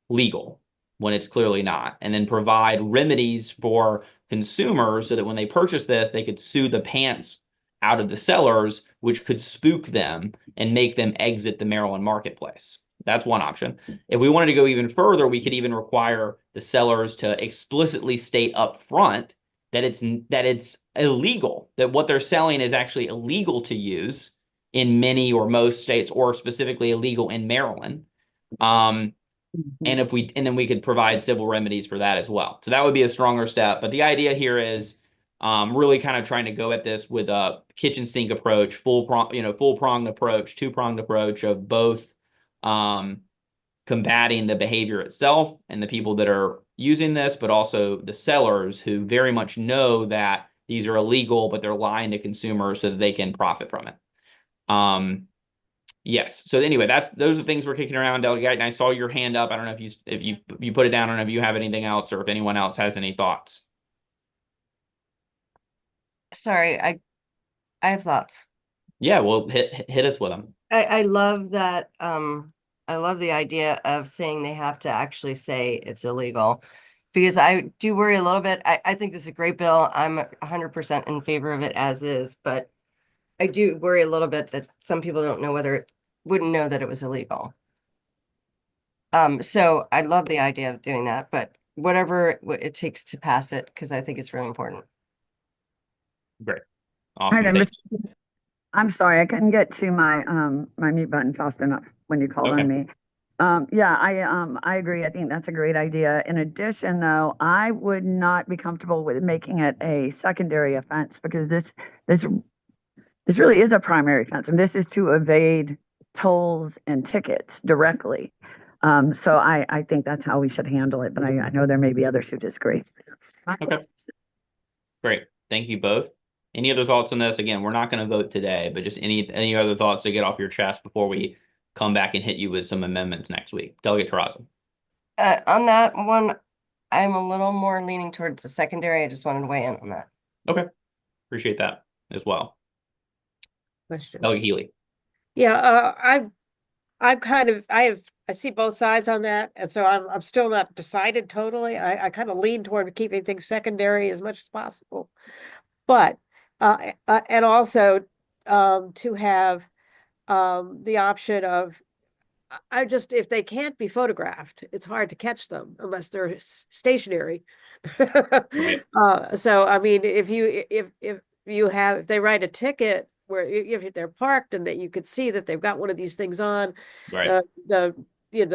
legal when it's clearly not, and then provide remedies for consumers so that when they purchase this, they could sue the pants out of the sellers, which could spook them and make them exit the Maryland marketplace. That's one option. If we wanted to go even further, we could even require the sellers to explicitly state up front that it's illegal, that what they're selling is actually illegal to use in many or most states, or specifically illegal in Maryland. And then we could provide civil remedies for that as well. So that would be a stronger step. But the idea here is really kind of trying to go at this with a kitchen sink approach, full pronged approach, two-pronged approach of both combating the behavior itself and the people that are using this, but also the sellers who very much know that these are illegal, but they're lying to consumers so that they can profit from it. Yes. So anyway, those are the things we're kicking around, Delegate. And I saw your hand up. I don't know if you put it down. I don't know if you have anything else or if anyone else has any thoughts. Sorry, I have thoughts. Yeah, well, hit us with them. I love that. I love the idea of saying they have to actually say it's illegal, because I do worry a little bit. I think this is a great bill. I'm 100% in favor of it as is, but I do worry a little bit that some people wouldn't know that it was illegal. So I love the idea of doing that, but whatever it takes to pass it, because I think it's really important. Great. Hi Awesome. there, I'm sorry, I couldn't get to my my mute button fast enough when you called on me. Yeah, I agree. I think that's a great idea. In addition, though, I would not be comfortable with making it a secondary offense, because this really is a primary offense, and this is to evade tolls and tickets directly. So I think that's how we should handle it. But I know there may be others who disagree. Okay. Great. Thank you both. Any other thoughts on this? Again, we're not going to vote today, but just any other thoughts to get off your chest before we come back and hit you with some amendments next week? Delegate Terrazzo. On that one, I'm a little more leaning towards the secondary. I just wanted to weigh in on that. Okay. Appreciate that as well. Question. Delegate Healy. Yeah, I see both sides on that, and so I'm still not decided totally. I kind of lean toward keeping things secondary as much as possible, but and also to have the option of if they can't be photographed, it's hard to catch them unless they're stationary. Right. So I mean, if they write a ticket where if they're parked and that you could see that they've got one of these things on, Right. the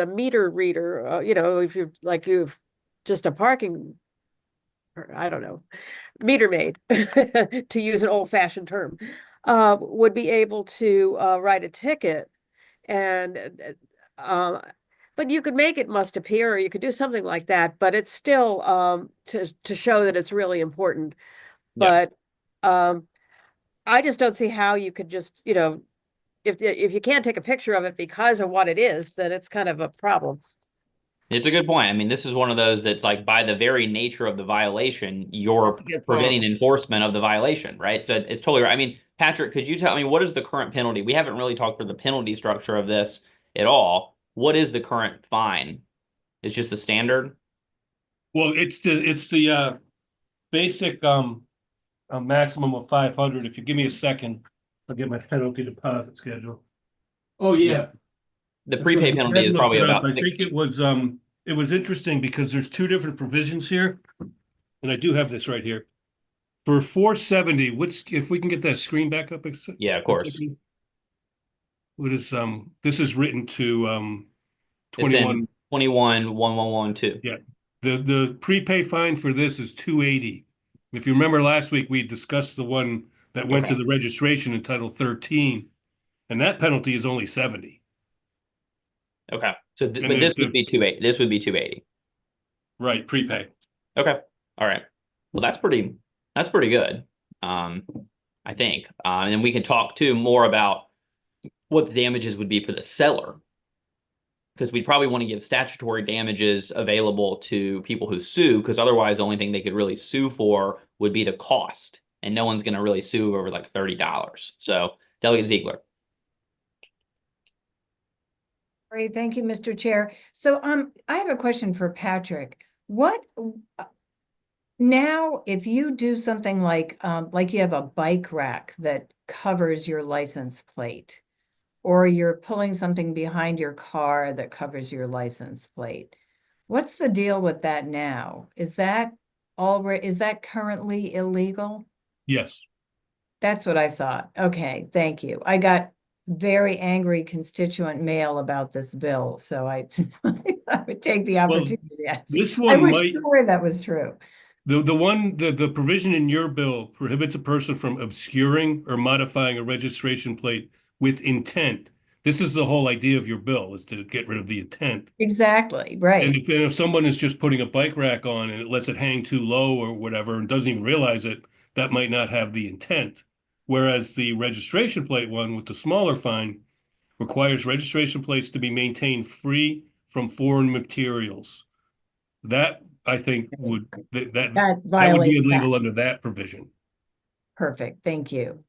meter reader, if you've just a parking, I don't know, meter maid, to use an old-fashioned term, would be able to write a ticket, and but you could make it must appear, or you could do something like that, but it's still to show that it's really important. Yeah. But I just don't see how you could just, if you can't take a picture of it because of what it is, then it's kind of a problem. It's a good point. I mean, this is one of those that's like, by the very nature of the violation, you're preventing enforcement of the violation, right? So it's totally right. I mean, Patrick, could you tell me, what is the current penalty? We haven't really talked for the penalty structure of this at all. What is the current fine? It's just the standard? Well, it's the basic a maximum of 500. If you give me a second, I'll get my penalty deposit schedule. Oh yeah. The prepay penalty is probably about 60. I think it was interesting because there's two different provisions here, and I do have this right here. For 470, if we can get that screen back up? Yeah, of course. What is this is written to 21 1112. Yeah. The prepay fine for this is 280. If you remember last week, we discussed the one that went to the registration in Title 13, and that penalty is only 70. Okay. So but this would be 280. This would be 280. Right, prepay. Okay. All right. Well, that's pretty good. I think. And then we can talk too more about what the damages would be for the seller, because we probably want to give statutory damages available to people who sue, because otherwise the only thing they could really sue for would be the cost, and no one's going to really sue over like $30. So, Delegate Ziegler. Great, thank you, Mr. Chair. So, I have a question for Patrick. What, now, if you do something like you have a bike rack that covers your license plate, or you're pulling something behind your car that covers your license plate, what's the deal with that now? Is that currently illegal? Yes. That's what I thought. Okay, thank you. I got very angry constituent mail about this bill, so I I would take the opportunity to ask. This I one was might, sure that was true. the provision in your bill prohibits a person from obscuring or modifying a registration plate with intent. This is the whole idea of your bill, is to get rid of the intent. Exactly, And right. if someone is just putting a bike rack on and it lets it hang too low or whatever and doesn't even realize it, that might not have the intent. Whereas the registration plate one with the smaller fine requires registration plates to be maintained free from foreign materials. That I think would that That would be violates that. illegal under that provision. Perfect, thank you.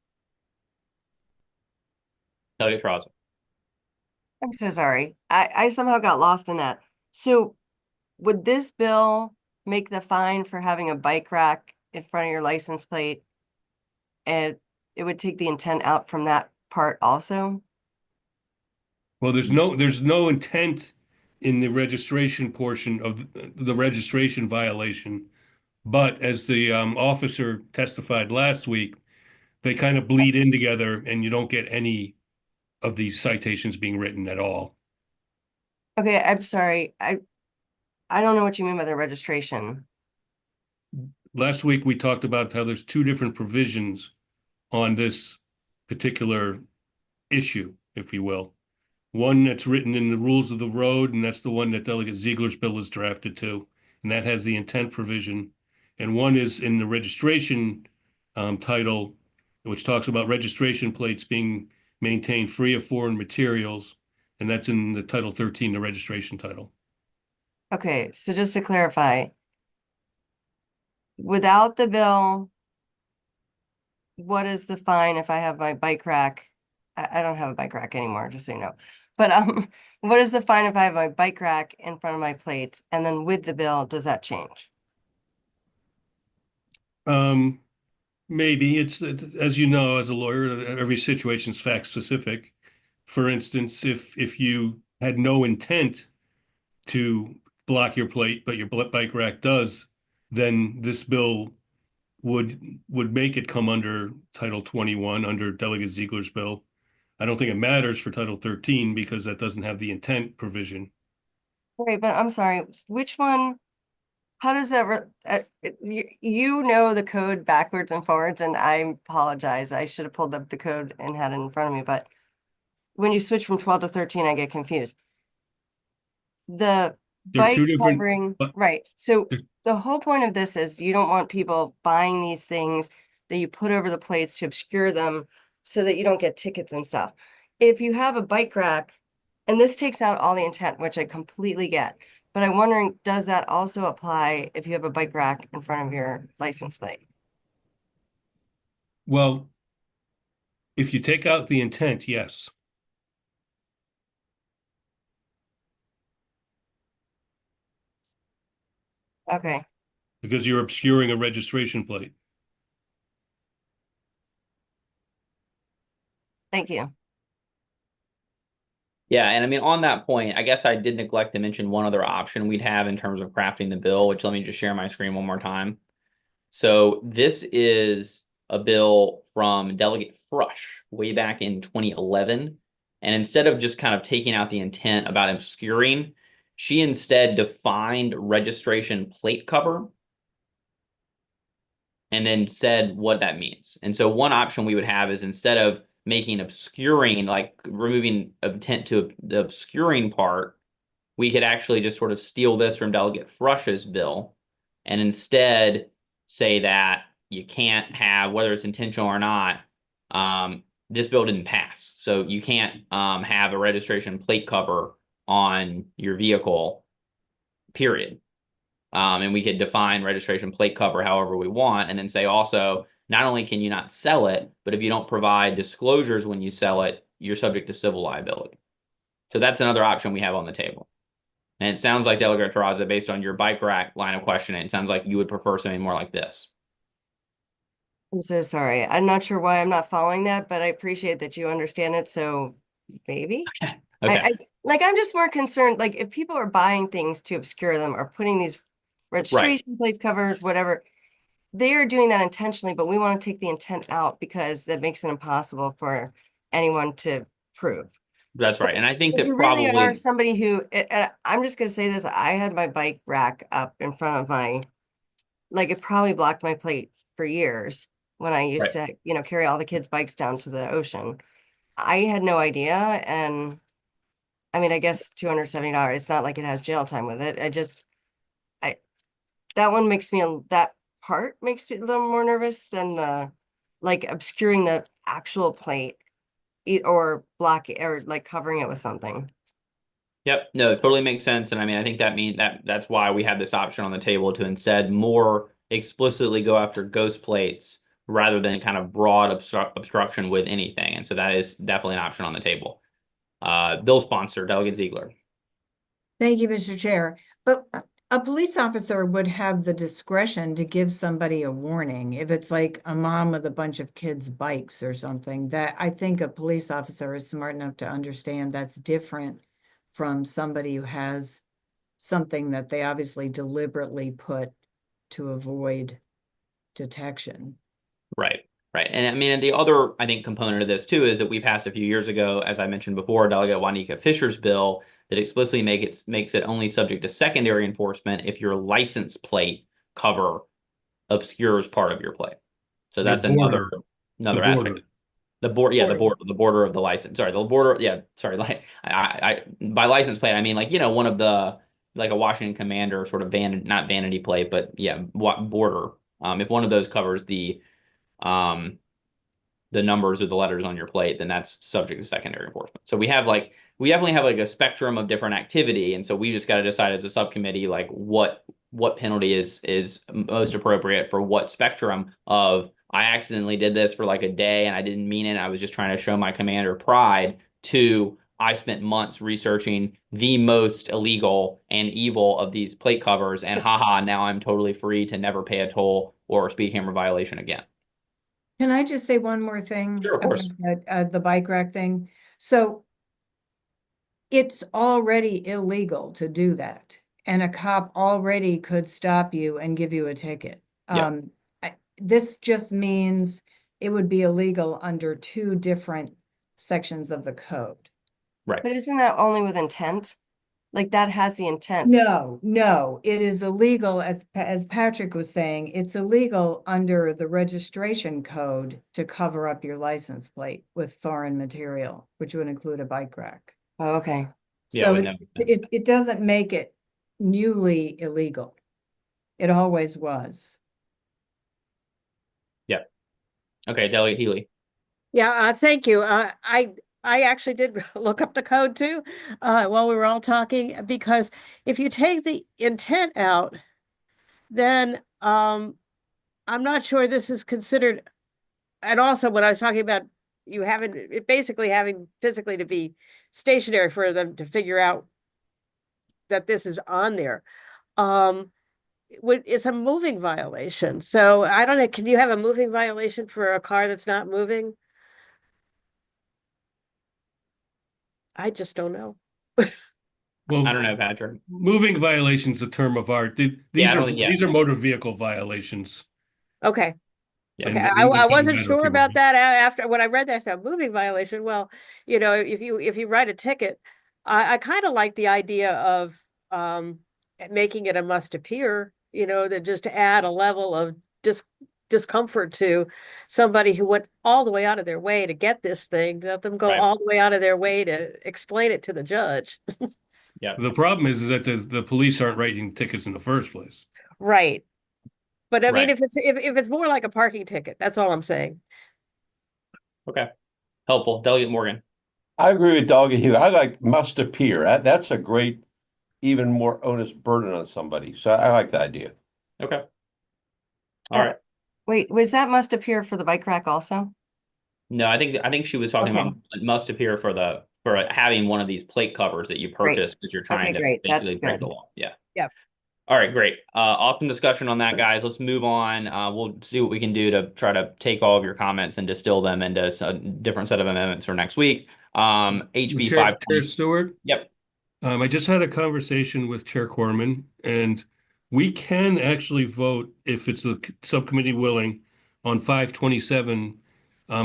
Delegate Crosby. I'm so sorry. I somehow got lost in that. So would this bill make the fine for having a bike rack in front of your license plate? And it would take the intent out from that part also? Well, there's no intent in the registration portion of the registration violation, but as the officer testified last week, they kind of bleed in together, and you don't get any of these citations being written at all. Okay, I'm sorry. I don't know what you mean by the registration. Last week we talked about how there's two different provisions on this particular issue, if you will. One that's written in the rules of the road, and that's the one that Delegate Ziegler's bill is drafted to, and that has the intent provision. And one is in the registration title, which talks about registration plates being maintained free of foreign materials, and that's in the Title 13, the registration title. Okay, so just to clarify, without the bill, what is the fine if I have my bike rack? I don't have a bike rack anymore, just so you know. But what is the fine if I have my bike rack in front of my plates? And then with the bill, does that change? Maybe it's as you know, as a lawyer, every situation is fact specific. For instance, if you had no intent to block your plate, but your bike rack does, then this bill would make it come under Title 21 under Delegate Ziegler's bill. I don't think it matters for Title 13 because that doesn't have the intent provision. Right, but I'm sorry, which one? How does that, you know the code backwards and forwards, and I apologize. I should have pulled up the code and had it in front of me, but when you switch from 12 to 13, I get confused. The They're bike two different, covering, but right, so there's- the whole point of this is you don't want people buying these things that you put over the plates to obscure them so that you don't get tickets and stuff. If you have a bike rack, and this takes out all the intent, which I completely get, but I'm wondering, does that also apply if you have a bike rack in front of your license plate? well, if you take out the intent, yes. Okay, Because you're obscuring a registration plate. thank you. Yeah, and I mean, on that point, I guess I did neglect to mention one other option we'd have in terms of crafting the bill, which let me just share my screen one more time. So this is a bill from Delegate Frush way back in 2011. And instead of just kind of taking out the intent about obscuring, she instead defined registration plate cover and then said what that means. And so one option we would have is instead of making obscuring, like removing intent to the obscuring part, we could actually just sort of steal this from Delegate Frush's bill and instead say that you can't have, whether it's intentional or not, this bill didn't pass. So you can't have a registration plate cover on your vehicle, period. And we could define registration plate cover however we want, and then say also, not only can you not sell it, but if you don't provide disclosures when you sell it, you're subject to civil liability. So that's another option we have on the table. And it sounds like, Delegate Terraza, based on your bike rack line of questioning, it sounds like you would prefer something more like this. I'm so sorry. I'm not sure why I'm not following that, but I appreciate that you understand it. So maybe Okay. I'm just more concerned, like if people are buying things to obscure them or putting these registration plate covers, whatever, they are doing that intentionally, but we want to take the intent out because that makes it impossible for anyone to prove. That's right. And I think If that you really probably, are somebody who, I'm just going to say this, I had my bike rack up in front of my, like it probably blocked my plate for years when I used to, carry all the kids' bikes down to the ocean. I had no idea. And I mean, I guess $270, it's not like it has jail time with it. That one makes me, that part makes me a little more nervous than the, like obscuring the actual plate or blocking or like covering it with something. yep, no, it totally makes sense. And I mean, I think that's why we have this option on the table to instead more explicitly go after ghost plates rather than kind of broad obstruction with anything. And so that is definitely an option on the table. Bill sponsor, Delegate Ziegler. Thank you, Mr. Chair. But a police officer would have the discretion to give somebody a warning if it's like a mom with a bunch of kids' bikes or something. That I think a police officer is smart enough to understand that's different from somebody who has something that they obviously deliberately put to avoid detection. Right. Right. And I mean, and the other, I think, component of this too is that we passed a few years ago, as I mentioned before, Delegate Juanita Fisher's bill that explicitly makes it only subject to secondary enforcement if your license plate cover obscures part of your plate. So that's another aspect. The border of the license. Sorry, the border. Yeah, sorry. Like I by license plate, I mean like one of the like a Washington Commander sort of not vanity plate, but yeah, border. If one of those covers the numbers or the letters on your plate, then that's subject to secondary enforcement. So we definitely have like a spectrum of different activity, and so we just got to decide as a subcommittee like what penalty is most appropriate for what spectrum of I accidentally did this for like a day and I didn't mean it. I was just trying to show my commander pride to I spent months researching the most illegal and evil of these plate covers and haha, now I'm totally free to never pay a toll or a speed camera violation again. Can I just say one more thing? Sure, of course. About the bike rack thing. So it's already illegal to do that. And a cop already could stop you and give you a ticket. Yeah. This just means it would be illegal under two different sections of the code. Right. But isn't that only with intent? Like that has the intent. No, it is illegal, as Patrick was saying, it's illegal under the registration code to cover up your license plate with foreign material, which would include a bike rack. Oh, okay. So it doesn't make it newly illegal. It always was. Yeah. Okay, Delegate Healy. Yeah, thank you. I actually did look up the code too, while we were all talking, because if you take the intent out, then I'm not sure this is considered. And also when I was talking about basically having physically to be stationary for them to figure out that this is on there. It's a moving violation. So I don't know, can you have a moving violation for a car that's not moving? I just don't know. Well, I don't know, Patrick. moving violations a term of art. These are motor vehicle violations. Okay. Yeah. Okay, And I it doesn't wasn't matter if sure you about were- that after when I read that. So moving violation. Well, if you write a ticket, I kind of like the idea of making it a must appear. That just to add a level of discomfort to somebody who went all the way out of their way to get this thing. Let them go all the way out of their way to explain it to the judge. Yeah. The problem is that the police aren't writing tickets in the first place. Right. But I mean, Right. if it's more like a parking ticket, that's all I'm saying. Okay. Helpful. Delegate Morgan. I agree with Delegate Hugh. I like must appear. That's a great, even more onus burden on somebody. So I like the idea. Okay. All right. Wait, was that must appear for the bike rack also? No, I think she was talking about it must appear for the for having one of these plate covers that you purchase because you're trying to great. That's basically break good. the law. Yeah. Yeah. All right, great. Awesome discussion on that, guys. Let's move on. We'll see what we can do to try to take all of your comments and distill them into a different set of amendments for next week. HB Chair 520. Stewart? Yep. I just had a conversation with Chair Corman, and we can actually vote if it's the subcommittee willing on 527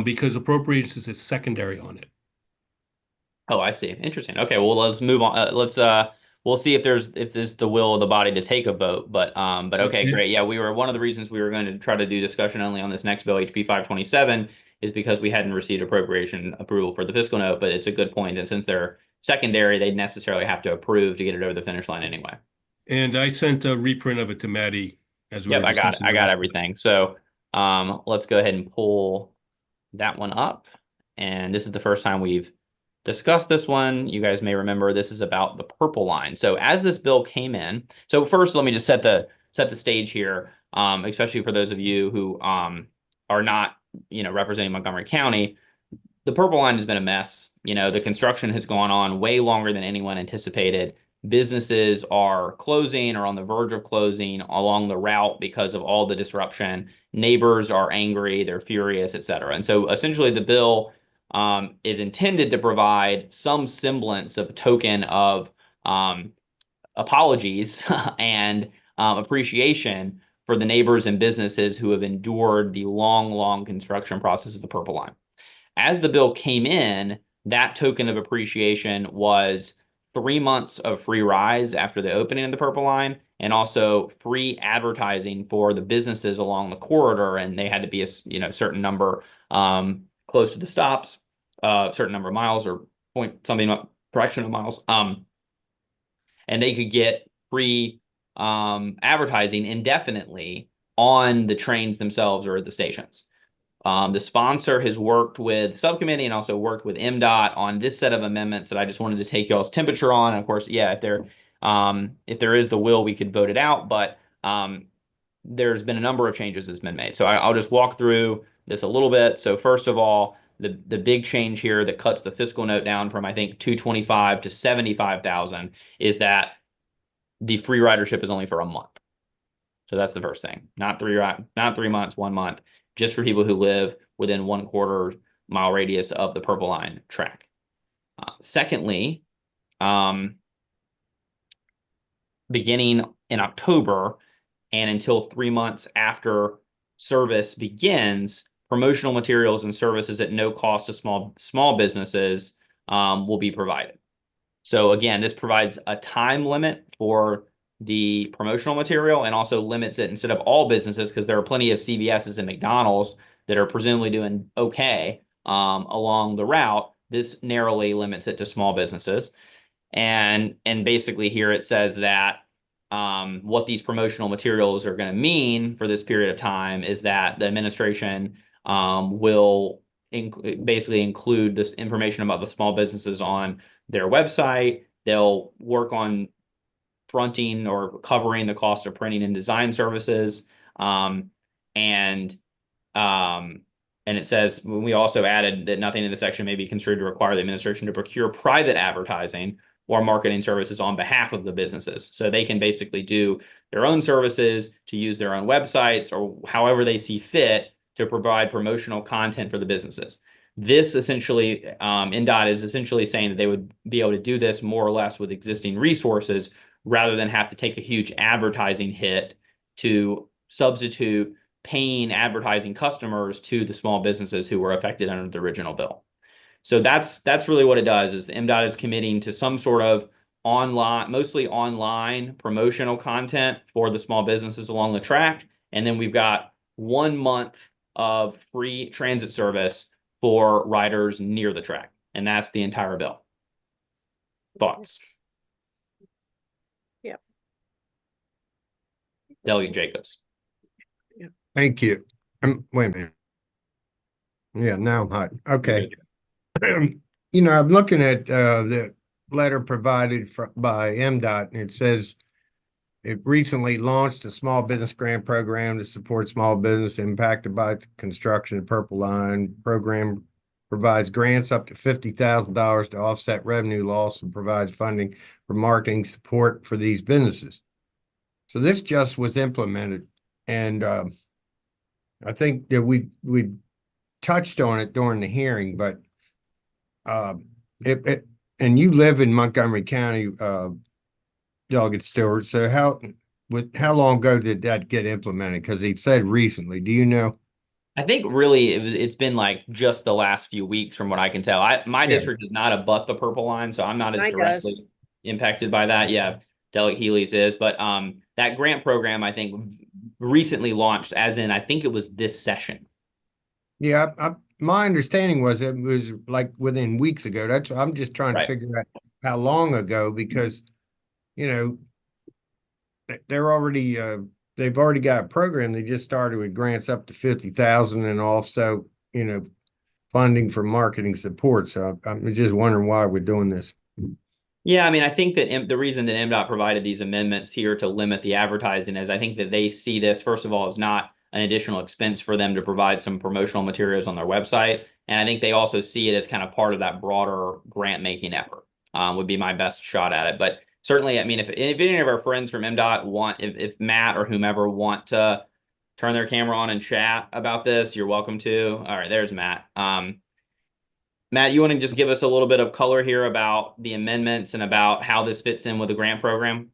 because appropriations is secondary on it. Oh, I see. Interesting. Okay, well, let's move on. We'll see if there's the will of the body to take a vote. But okay, Okay. great. Yeah, one of the reasons we were going to try to do discussion only on this next bill, HB 527, is because we hadn't received appropriation approval for the fiscal note. But it's a good point, and since they're secondary, they'd necessarily have to approve to get it over the finish line anyway. And I sent a reprint of it to Maddie as we Yep, were I got it. discussing. I got everything. So let's go ahead and pull that one up. And this is the first time we've discussed this one. You guys may remember this is about the purple line. So as this bill came in, so first let me just set the stage here, especially for those of you who are not representing Montgomery County. The purple line has been a mess. The construction has gone on way longer than anyone anticipated. Businesses are closing or on the verge of closing along the route because of all the disruption. Neighbors are angry, they're furious, et cetera. And so essentially the bill is intended to provide some semblance of a token of apologies and appreciation for the neighbors and businesses who have endured the long construction process of the purple line. As the bill came in, that token of appreciation was 3 months of free rides after the opening of the purple line, and also free advertising for the businesses along the corridor. And they had to be a certain number close to the stops, certain number of miles or fraction of miles. And they could get free advertising indefinitely on the trains themselves or at the stations. The sponsor has worked with Subcommittee and also worked with MDOT on this set of amendments that I just wanted to take y'all's temperature on. And of course, yeah, if there is the will, we could vote it out. But there's been a number of changes that's been made. So I'll just walk through this a little bit. So first of all, the big change here that cuts the fiscal note down from, I think, 225 to 75,000 is that the free ridership is only for a month. So that's the first thing. Not 3 months, 1 month. Just for people who live within 1/4 mile radius of the purple line track. Secondly, beginning in October and until 3 months after service begins, promotional materials and services at no cost to small businesses will be provided. So again, this provides a time limit for the promotional material and also limits it instead of all businesses, because there are plenty of CVS's and McDonald's that are presumably doing okay along the route. This narrowly limits it to small businesses. And basically here it says that what these promotional materials are going to mean for this period of time is that the administration will basically include this information about the small businesses on their website. They'll work on fronting or covering the cost of printing and design services. And it says, we also added that nothing in the section may be construed to require the administration to procure private advertising or marketing services on behalf of the businesses. So they can basically do their own services, to use their own websites, or however they see fit to provide promotional content for the businesses. This essentially, NDOT is essentially saying that they would be able to do this more or less with existing resources, rather than have to take a huge advertising hit to substitute paying advertising customers to the small businesses who were affected under the original bill. So that's really what it does, is the MDOT is committing to some sort of online, mostly online promotional content for the small businesses along the track. And then we've got 1 month of free transit service for riders near the track. And that's the entire bill. Thoughts? Yeah. Delegate Jacobs. Thank you. Wait a minute. Yeah, now I'm hot. Okay. I'm looking at the letter provided by MDOT, and it says it recently launched a small business grant program to support small business impacted by the construction of Purple Line. Program provides grants up to $50,000 to offset revenue loss and provides funding for marketing support for these businesses. So this just was implemented, and I think that we touched on it during the hearing, but and you live in Montgomery County, Delegate Stewart. So how long ago did that get implemented? Because he said recently. Do you know? I think really it's been like just the last few weeks from what I can tell. My district is not abut the purple line, so I'm not as Mine directly does. impacted by that. Yeah, Delegate Healy's is, but that grant program I think recently launched, as in I think it was this session. Yeah, my understanding was it was like within weeks ago. That's I'm just trying to Right. figure out how long ago, because they're already they've already got a program. They just started with grants up to 50,000 and also funding for marketing support. So I'm just wondering why we're doing this. Yeah, I mean, I think that the reason that MDOT provided these amendments here to limit the advertising is I think that they see this, first of all, as not an additional expense for them to provide some promotional materials on their website. And I think they also see it as kind of part of that broader grant making effort, would be my best shot at it. But certainly, I mean, if any of our friends from MDOT want, if Matt or whomever want to turn their camera on and chat about this, you're welcome to. All right, there's Matt. Matt, you want to just give us a little bit of color here about the amendments and about how this fits in with the grant program?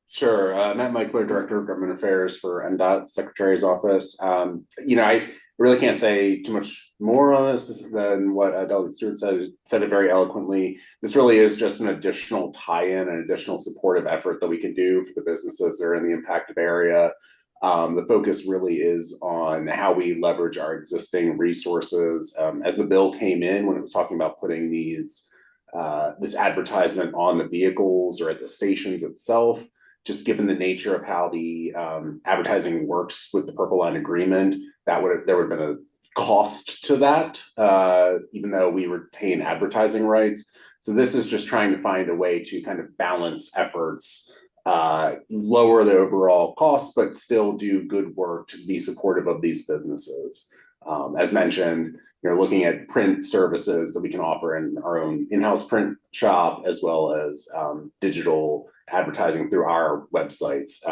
Sure. Matt Michler, Director of Government Affairs for MDOT Secretary's Office. I really can't say too much more on this than what Delegate Stewart said it very eloquently. This really is just an additional tie-in, an additional supportive effort that we can do for the businesses that are in the impacted area. The focus really is on how we leverage our existing resources. As the bill came in, when it was talking about putting this advertisement on the vehicles or at the stations itself, just given the nature of how the advertising works with the Purple Line agreement, there would have been a cost to that, even though we retain advertising rights. So this is just trying to find a way to kind of balance efforts, lower the overall costs, but still do good work to be supportive of these businesses. As mentioned, you're looking at print services that we can offer in our own in-house print shop, as well as digital advertising through our websites.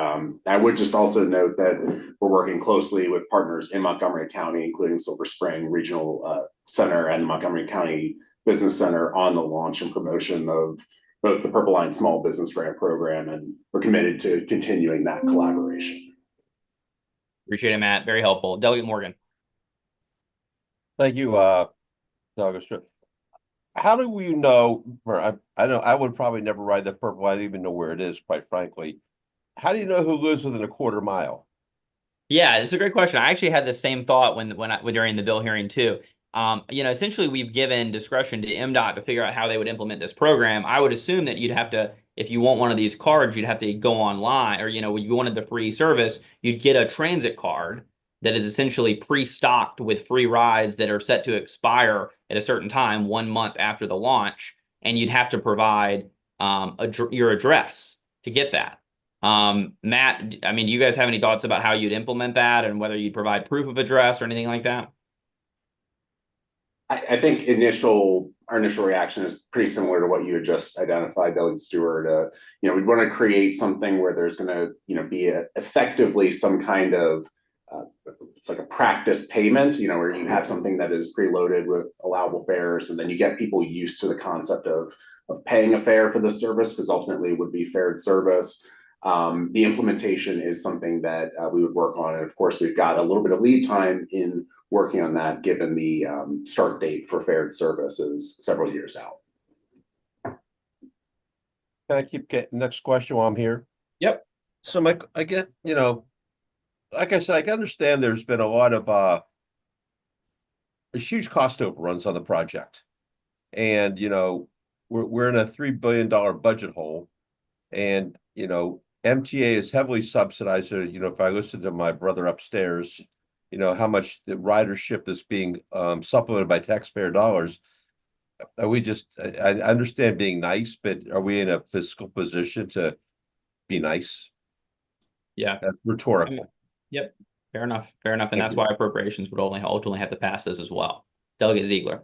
I would just also note that we're working closely with partners in Montgomery County, including Silver Spring Regional Center and the Montgomery County Business Center, on the launch and promotion of both the Purple Line Small Business Grant Program, and we're committed to continuing that collaboration. Appreciate it, Matt. Very helpful. Delegate Morgan. Thank you, Doug. How do we know? I know I would probably never ride the Purple Line, even know where it is, quite frankly. How do you know who lives within a quarter mile? Yeah, it's a great question. I actually had the same thought when during the bill hearing too. Essentially we've given discretion to MDOT to figure out how they would implement this program. I would assume that you'd have to, if you want one of these cards, you'd have to go online, or when you wanted the free service, you'd get a transit card that is essentially pre-stocked with free rides that are set to expire at a certain time, 1 month after the launch, and you'd have to provide your address to get that. Matt, I mean, do you guys have any thoughts about how you'd implement that, and whether you'd provide proof of address or anything like that? I think our initial reaction is pretty similar to what you had just identified, Delegate Stewart. We'd want to create something where there's going to be effectively some kind of it's like a practice payment, where you have something that is preloaded with allowable fares, and then you get people used to the concept of paying a fare for the service, because ultimately it would be fared service. The implementation is something that we would work on, and of course we've got a little bit of lead time in working on that, given the start date for fared service is several years out. Can I keep getting next question while I'm here? Yep. So I get, like I said, I can understand there's been a lot of huge cost overruns on the project, and we're in a $3 billion budget hole, and MTA is heavily subsidized. So if I listen to my brother upstairs, how much the ridership is being supplemented by taxpayer dollars. Are we I understand being nice, but are we in a fiscal position to be nice? Yeah, that's rhetorical. Yep, fair enough. And that's why appropriations would only ultimately have to pass this as well. Delegate Ziegler.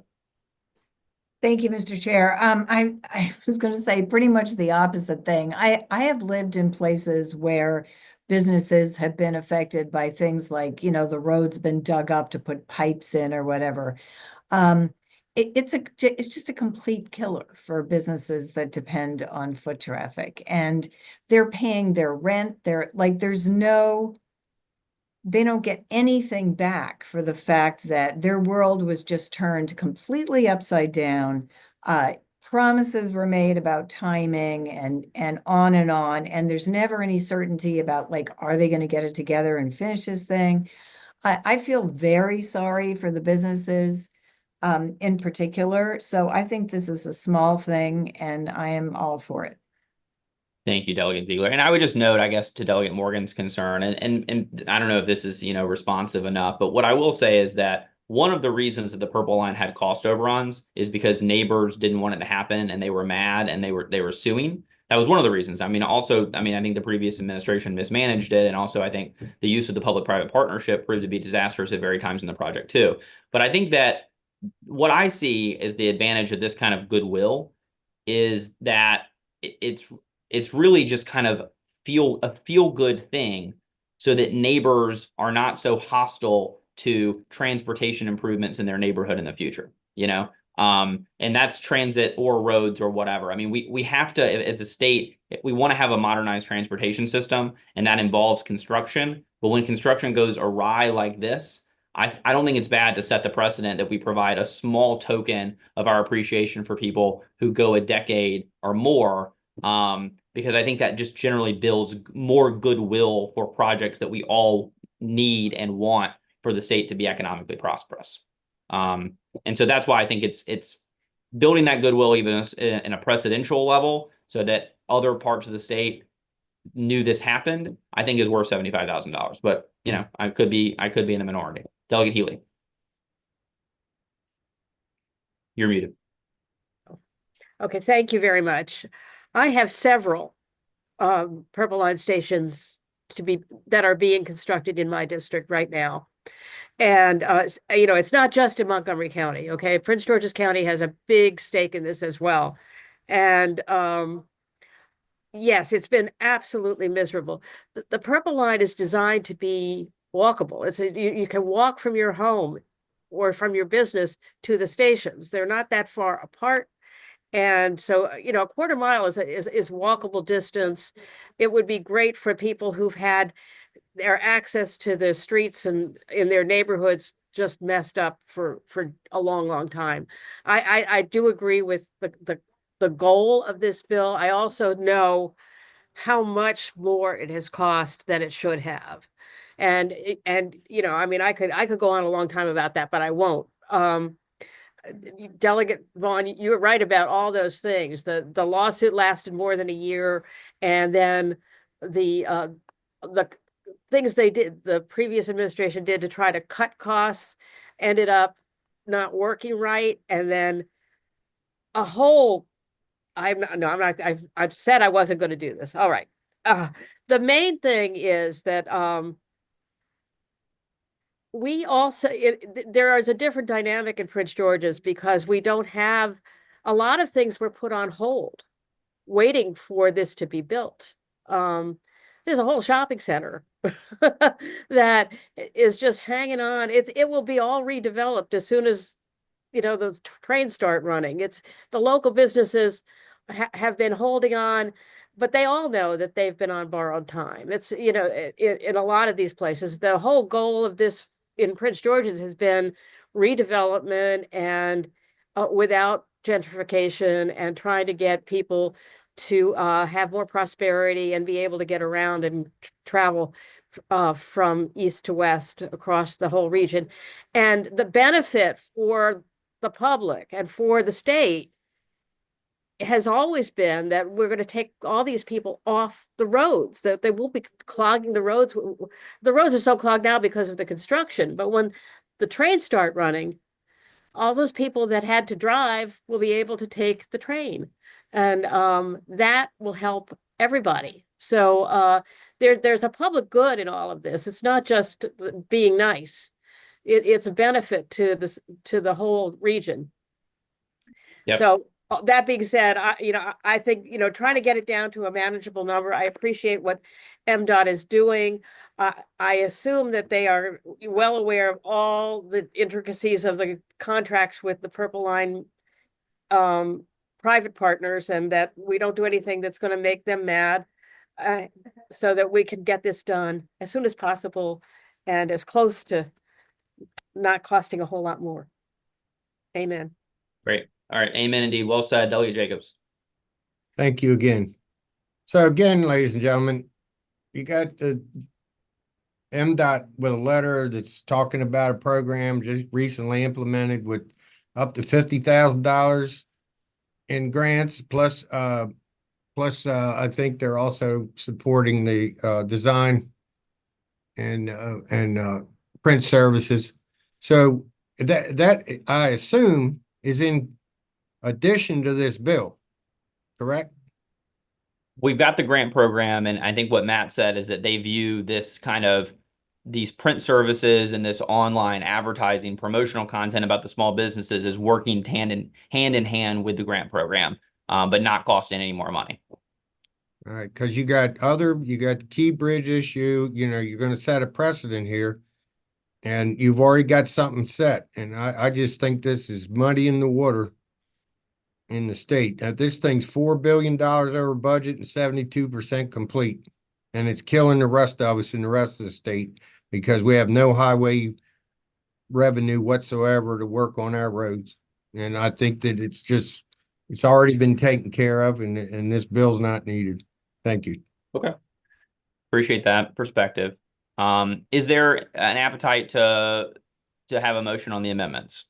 Thank you, Mr. Chair. I was going to say pretty much the opposite thing. I have lived in places where businesses have been affected by things like, you know, the road's been dug up to put pipes in or whatever. It's just a complete killer for businesses that depend on foot traffic, and they're paying their rent. They don't get anything back for the fact that their world was just turned completely upside down. Promises were made about timing and on, and there's never any certainty about, like, are they going to get it together and finish this thing? I feel very sorry for the businesses in particular. So I think this is a small thing, and I am all for it. Thank you, Delegate Ziegler. And I would just note, I guess, to Delegate Morgan's concern, and I don't know if this is, responsive enough, but what I will say is that one of the reasons that the Purple Line had cost overruns is because neighbors didn't want it to happen, and they were mad, and they were suing. That was one of the reasons. I think the previous administration mismanaged it, and also I think the use of the public-private partnership proved to be disastrous at various times in the project too. But I think that what I see as the advantage of this kind of goodwill is that it's really just kind of a feel good thing, so that neighbors are not so hostile to transportation improvements in their neighborhood in the future, and that's transit or roads or whatever. I mean, we have to, as a state, we want to have a modernized transportation system, and that involves construction. But when construction goes awry like this, I don't think it's bad to set the precedent that we provide a small token of our appreciation for people who go a decade or more, because I think that just generally builds more goodwill for projects that we all need and want for the state to be economically prosperous. And so that's why I think it's building that goodwill even in a precedential level, so that other parts of the state knew this happened, I think is worth $75,000. But I could be in the minority. Delegate Healy, you're muted. Okay, thank you very much. I have several Purple Line stations that are being constructed in my district right now. And, it's not just in Montgomery County, okay? Prince George's County has a big stake in this as well. And yes, it's been absolutely miserable. The Purple Line is designed to be walkable. You can walk from your home or from your business to the stations. They're not that far apart. And so, a quarter mile is walkable distance. It would be great for people who've had their access to the streets and in their neighborhoods just messed up for a long, long time. I do agree with the goal of this bill. I also know how much more it has cost than it should have. And I could go on a long time about that, but I won't. Delegate Vaughn, you were right about all those things. The lawsuit lasted more than a year, and then the things the previous administration did to try to cut costs ended up not working right, and then I've said I wasn't going to do this. All right. The main thing is that we also, there is a different dynamic in Prince George's, because we don't have a lot of things were put on hold waiting for this to be built. There's a whole shopping center that is just hanging on. It will be all redeveloped as soon as those trains start running. It's the local businesses have been holding on, but they all know that they've been on borrowed time. It's in a lot of these places, the whole goal of this in Prince George's has been redevelopment and without gentrification, and trying to get people to have more prosperity and be able to get around and travel from east to west across the whole region. And the benefit for the public and for the state has always been that we're going to take all these people off the roads, that they won't be clogging the roads. The roads are so clogged now because of the construction, but when the trains start running, all those people that had to drive will be able to take the train, and that will help everybody. So there's a public good in all of this. It's not just being nice. it's a benefit to to the whole region. Yep. So that being said, I think, trying to get it down to a manageable number. I appreciate what MDOT is doing. I assume that they are well aware of all the intricacies of the contracts with the Purple Line private partners, and that we don't do anything that's going to make them mad, so that we can get this done as soon as possible and as close to not costing a whole lot more. Amen. Great. All right. Amen. Indeed. Well said, Delegate Jacobs. Thank you again. So again, ladies and gentlemen, you got the MDOT with a letter that's talking about a program just recently implemented with up to $50,000 in grants, plus I think they're also supporting the design and print services. So that I assume is in addition to this bill, correct? We've got the grant program, and I think what Matt said is that they view this kind of these print services and this online advertising promotional content about the small businesses as working hand in hand with the grant program, but not costing any more money. All right, because you got the Key Bridge issue, you're going to set a precedent here, and you've already got something set. And I just think this is muddy in the water in the state. Now, this thing's $4 billion over budget and 72% complete. And it's killing the rest of us in the rest of the state because we have no highway revenue whatsoever to work on our roads. And I think that it's already been taken care of, and this bill's not needed. Thank you. Okay. Appreciate that perspective. Is there an appetite to have a motion on the amendments?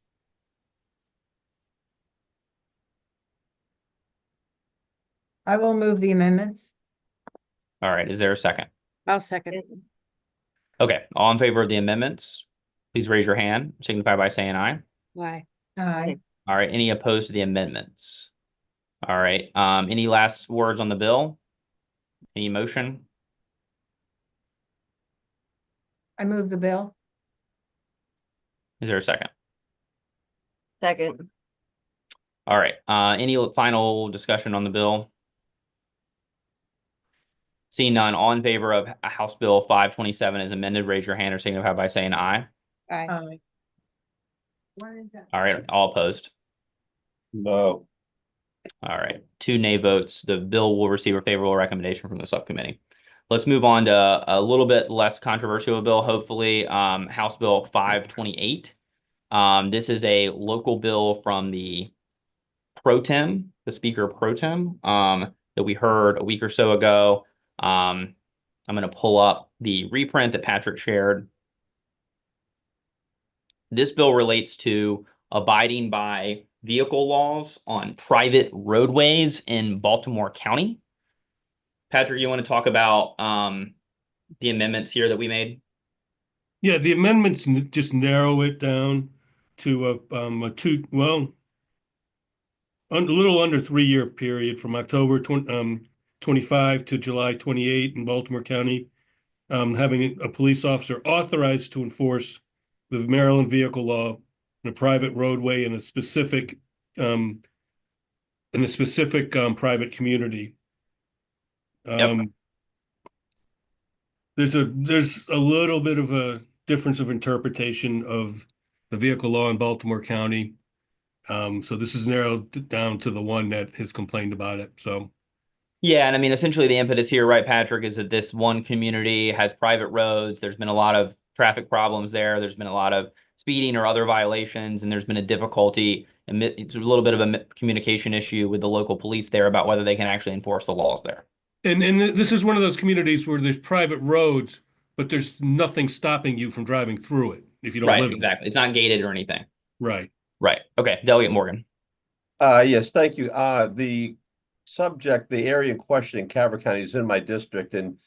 I will move the amendments. All right. Is there a second? I'll second. Okay. All in favor of the amendments, please raise your hand. Signify by saying aye. Why? Aye. All right. Any opposed to the amendments? All right. Any last words on the bill? Any motion? I move the bill. Is there a second? Second. All right. Any final discussion on the bill? Seeing none, all in favor of House Bill 527 as amended, raise your hand or signify by saying aye. Aye. Aye. All right. All opposed? No. All right. 2 nay votes. The bill will receive a favorable recommendation from the subcommittee. Let's move on to a little bit less controversial bill, hopefully, House Bill 528. This is a local bill from the Speaker Pro Tem, that we heard a week or so ago. I'm going to pull up the reprint that Patrick shared. This bill relates to abiding by vehicle laws on private roadways in Baltimore County. Patrick, you want to talk about the amendments here that we made? Yeah, the amendments just narrow it down to a little under 3-year period from October 25 to July 28 in Baltimore County, having a police officer authorized to enforce the Maryland vehicle law in a private roadway in a specific private community. Yep. There's a little bit of a difference of interpretation of the vehicle law in Baltimore County. So this is narrowed down to the one that has complained about it. So yeah, and I mean, essentially the impetus here, right, Patrick, is that this one community has private roads. There's been a lot of traffic problems there. There's been a lot of speeding or other violations, and there's been a difficulty. It's a little bit of a communication issue with the local police there about whether they can actually enforce the laws there. And this is one of those communities where there's private roads, but there's nothing stopping you from driving through it if you don't Right, live exactly. It's not gated or anything. Right. Right. Okay. Delegate Morgan. Yes, thank you. The area in question in Calvert County is in my district, and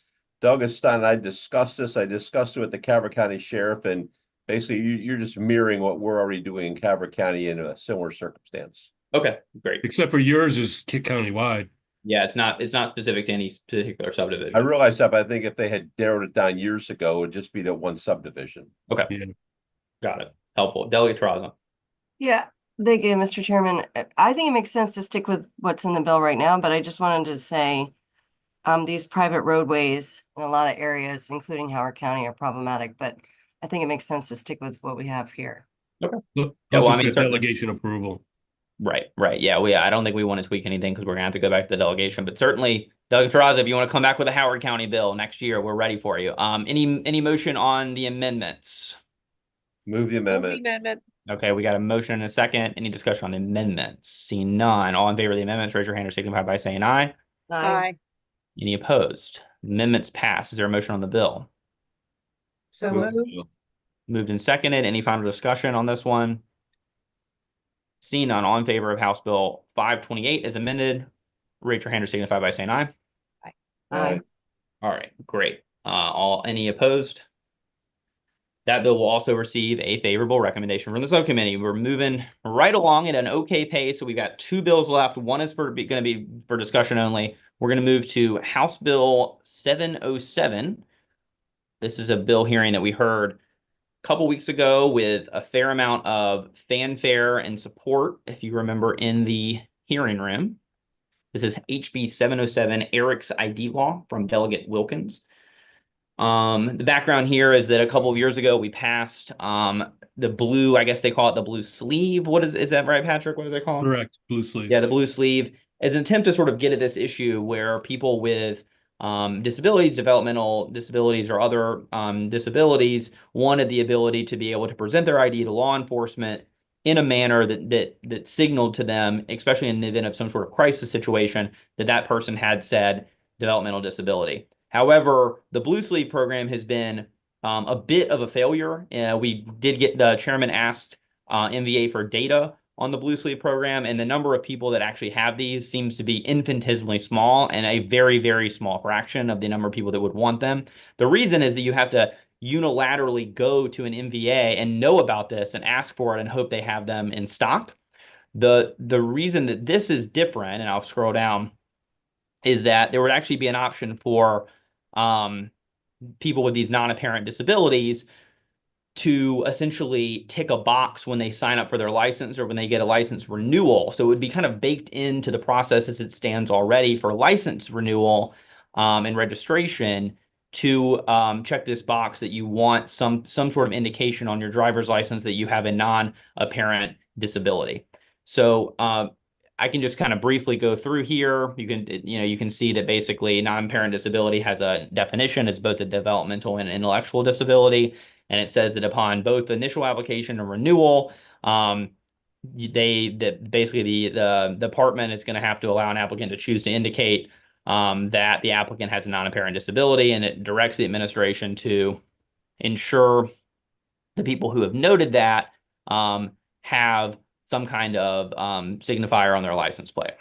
Doug Stein and I discussed this. I discussed it with the Calvert County Sheriff, and basically you're just mirroring what we're already doing in Calvert County in a similar circumstance. Okay, great. Except for yours is countywide. Yeah, it's not specific to any particular subdivision. I realize that, but I think if they had narrowed it down years ago, it would just be that one subdivision. Okay. Yeah. Got it. Helpful. Delegate Terrazzo. Yeah, thank you, Mr. Chairman. I think it makes sense to stick with what's in the bill right now, but I just wanted to say these private roadways in a lot of areas, including Howard County, are problematic, but I think it makes sense to stick with what we have here. Okay. Let's Yeah, well, I just mean, get certainly- delegation approval. Right. Yeah, I don't think we want to tweak anything because we're gonna have to go back to the delegation. But certainly, Doug Terrazzo, if you want to come back with a Howard County bill next year, we're ready for you. Any motion on the amendments? Move the Move the amendment. amendment. Okay, we got a motion and a second. Any discussion on the amendments? Seeing none, all in favor of the amendments, raise your hand or signify by saying aye. Aye. Any opposed? Amendments pass. Is there a motion on the bill? So Move. moved. Moved and seconded. Any final discussion on this one? Seeing none, all in favor of House Bill 528 as amended, raise your hand or signify by saying aye. Aye. All right, great. Any opposed? That bill will also receive a favorable recommendation from the subcommittee. We're moving right along at an okay pace. So we've got 2 bills left. One is going to be for discussion only. We're going to move to House Bill 707. This is a bill hearing that we heard a couple weeks ago with a fair amount of fanfare and support, if you remember, in the hearing room. This is HB 707, Eric's ID law from Delegate Wilkins. The background here is that a couple of years ago we passed the blue, I guess they call it the blue sleeve. Is that right, Patrick? What is it called? Correct, blue sleeve. Yeah, the blue sleeve, as an attempt to sort of get at this issue where people with disabilities, developmental disabilities, or other disabilities wanted the ability to be able to present their ID to law enforcement in a manner that signaled to them, especially in the event of some sort of crisis situation, that that person had said developmental disability. However, the Blue Sleeve program has been a bit of a failure. We did get, the chairman asked MVA for data on the Blue Sleeve program, and the number of people that actually have these seems to be infinitesimally small and a very, very small fraction of the number of people that would want them. The reason is that you have to unilaterally go to an MVA and know about this and ask for it and hope they have them in stock. The reason that this is different, and I'll scroll down, is that there would actually be an option for people with these non-apparent disabilities to essentially tick a box when they sign up for their license or when they get a license renewal. So it would be kind of baked into the process as it stands already for license renewal and registration to check this box that you want some sort of indication on your driver's license that you have a non-apparent disability. So I can just kind of briefly go through here. You can see that basically non-apparent disability has a definition as both a developmental and intellectual disability. And it says that upon both initial application and renewal, basically the department is going to have to allow an applicant to choose to indicate that the applicant has a non-apparent disability, and it directs the administration to ensure the people who have noted that have some kind of signifier on their license plate.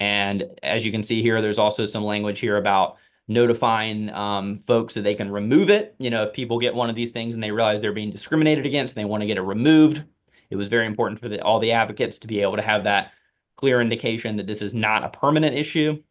And as you can see here, there's also some language here about notifying folks that they can remove it. If people get one of these things and they realize they're being discriminated against and they want to get it removed, it was very important for all the advocates to be able to have that clear indication that this is not a permanent issue.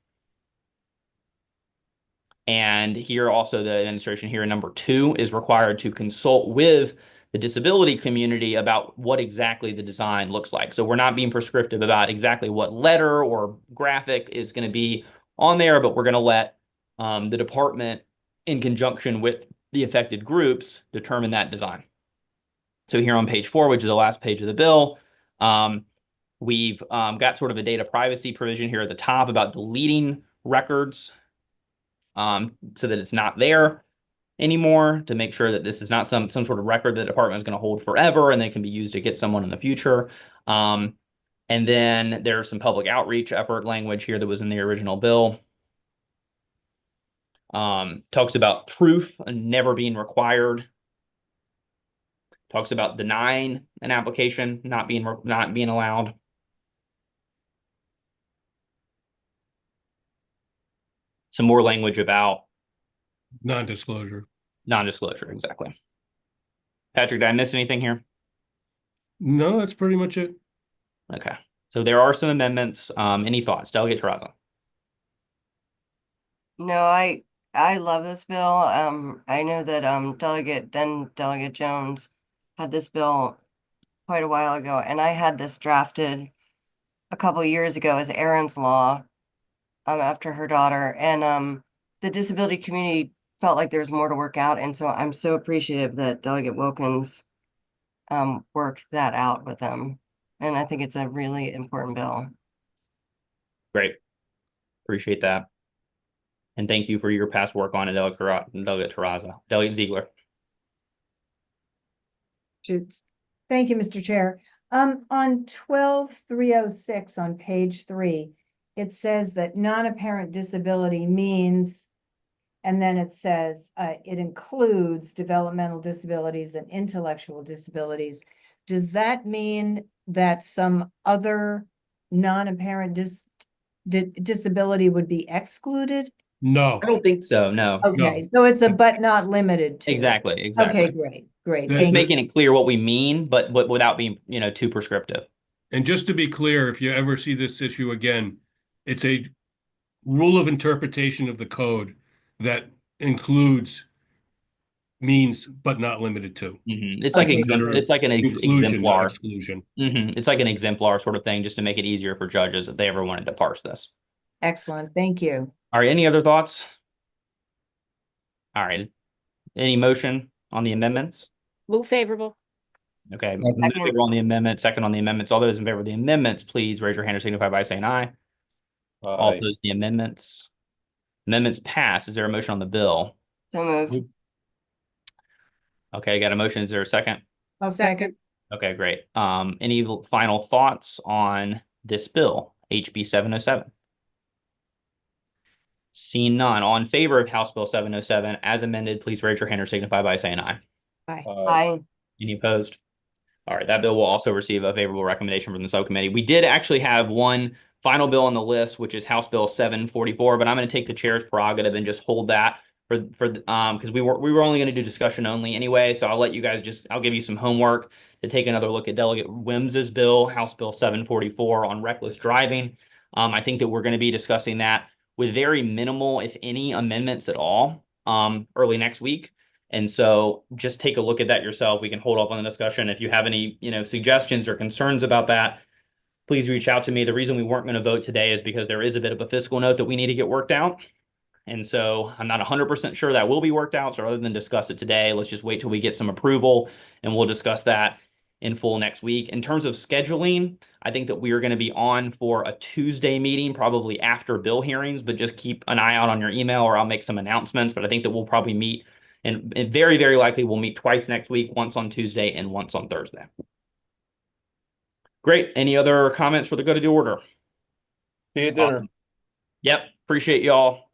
And here also the administration here, number 2, is required to consult with the disability community about what exactly the design looks like. So we're not being prescriptive about exactly what letter or graphic is going to be on there, but we're going to let the department, in conjunction with the affected groups, determine that design. So here on page 4, which is the last page of the bill, we've got sort of a data privacy provision here at the top about deleting records so that it's not there anymore, to make sure that this is not some sort of record the department is going to hold forever and they can be used to get someone in the future. And then there's some public outreach effort language here that was in the original bill. Talks about proof never being required. Talks about denying an application not being allowed. Some more language about Non-disclosure. non-disclosure, exactly. Patrick, did I miss anything here? No, that's pretty much it. Okay. So there are some amendments. Any thoughts? Delegate Terrazzo. No, I I love this bill. I know that Delegate Jones had this bill quite a while ago, and I had this drafted a couple years ago as Erin's law after her daughter, and the disability community felt like there's more to work out, and so I'm so appreciative that Delegate Wilkins worked that out with them, and I think it's a really important bill. Great. Appreciate that. And thank you for your past work on it, Delegate Terraza. Delegate Ziegler. Thank you, Mr. Chair. On 12306 on page 3, it says that non-apparent disability means, and then it says it includes developmental disabilities and intellectual disabilities. Does that mean that some other non-apparent disability would be excluded? No. I don't think so. No. Okay, so it's a but not limited to. Exactly. Exactly. Okay, great. That's Just Thank you. making it clear what we mean, but without being, too prescriptive. And just to be clear, if you ever see this issue again, it's a rule of interpretation of the code that includes means but not limited to. It's like Okay, it's like an Inclusion, not exemplar. exclusion. It's like an exemplar sort of thing, just to make it easier for judges if they ever wanted to parse this. Excellent, thank you. All right. Any other thoughts? All right. Any motion on the amendments? Move favorable. Okay. Move in favor on the amendment, second on the amendments. All those in favor of the amendments, please raise your hand or signify by saying aye. All Aye. opposed to the amendments. Amendments pass. Is there a motion on the bill? So moved. Okay, got a motion. Is there a second? I'll second. Okay, great. Any final thoughts on this bill, HB 707? Seeing none. All in favor of House Bill 707 as amended, please raise your hand or signify by saying aye. Aye. Any opposed? All right, that bill will also receive a favorable recommendation from the subcommittee. We did actually have one final bill on the list, which is House Bill 744, but I'm going to take the chair's prerogative and just hold that because we were only going to do discussion only anyway. So I'll let you guys I'll give you some homework to take another look at Delegate Wims's bill, House Bill 744 on reckless driving. I think that we're going to be discussing that with very minimal, if any, amendments at all early next week. And so just take a look at that yourself. We can hold off on the discussion. If you have any, suggestions or concerns about that, please reach out to me. The reason we weren't going to vote today is because there is a bit of a fiscal note that we need to get worked out. And so I'm not 100% sure that will be worked out. So rather than discuss it today, let's just wait till we get some approval and we'll discuss that in full next week. In terms of scheduling, I think that we are going to be on for a Tuesday meeting, probably after bill hearings, but just keep an eye out on your email or I'll make some announcements. But I think that we'll probably meet and very, very likely we'll meet twice next week, once on Tuesday and once on Thursday. Great. Any other comments for the good of the order? See you at dinner. Yep. Appreciate y'all.